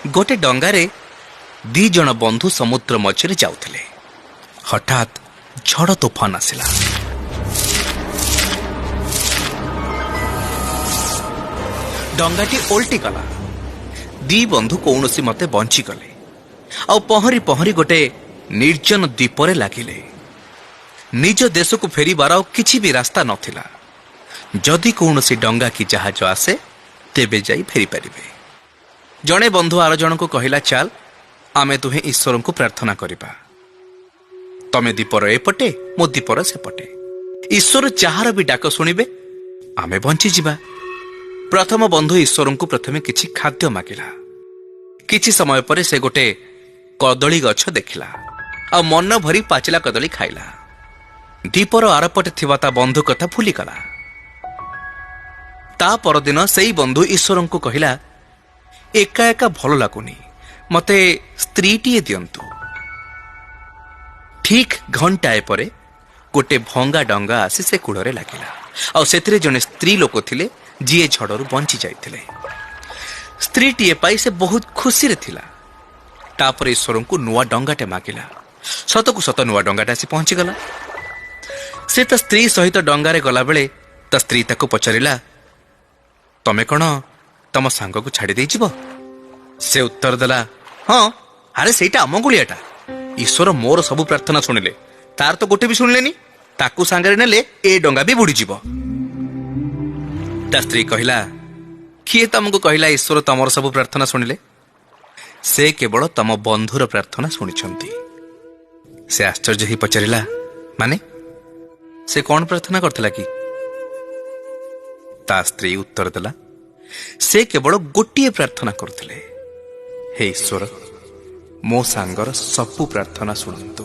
गोटे डंगारे दी जन बंधु समुद्र मझे जाउथिले। हठात झड़ तूफान आसिला। डंगाटी ओल्टी गला। दी बंधु कौनसी मते बंची गले आ पहरी पहरी गोटे निर्जन द्वीपर लागिले। निज देश को फेरिबार किछि भी रास्ता नथिला। जदि कौनसी डंगा कि जहाज आसे तेबे जाई फेरी पारिबे। जणे बंधु आर जन को कहिला, चल आमे तुहे ईश्वर को प्रार्थना करिबा। तमे दीपर एपटे मो दीपर सेपटे। ईश्वर जहार भी डाक शुणिबे आमे बंची जिबा। प्रथम बंधु ईश्वर को प्रथमे किछि खाद्य मागिला। किछि समय पर से गोटे कदली गछ देखिला आ मन भरी पाचिला कदली खाइला। दीपर आरपटे थिबा ता बंधु कथा भूली गला। ता परदिन सेई बंधु ईश्वर को कहिला, एका एका भल लागुनी, मते स्त्रीटीए दियंतु। ठीक घंटाए परे गोटे भंगा डंगा आसी से कूड़े लागिला आ सेतिरे जने स्त्री लोक थिले जीए झड़रू बंची जाइथिले। स्त्रीटीए पाई से बहुत खुशी रे थिला। तापर ईश्वर को नुआ डंगाटे मागिला। सतकु सत नुआ डंगाटे आसी पहुंची गला। से ता स्त्री सहित डंगारे गला बेले ता स्त्री ताको पचारिला, तमे कौन तम सांग को छाड़ी दे जीव? से उत्तर देला, हाँ अरे सेटा आम गुड़ियाटा। ईश्वर मोर सबु प्रार्थना शुणिले, तार तो गोटे भी शुणिलेनी। ताकू सांगरे नेले ए डंगा भी बुड़ी जीव। ता स्त्री कहिला, किए तमको कहिला ईश्वर तमर सबु प्रार्थना शुणिले? से केवल तम बंधुर प्रार्थना शुणिछंती। से आश्चर्य ही पचारिला, माने से कौन प्रार्थना करथिला कि? ता स्त्री उत्तर देला, से केवल गोटिए प्रार्थना करथिले, हे ईश्वर मो सांगर सबु प्रार्थना शुणंतु।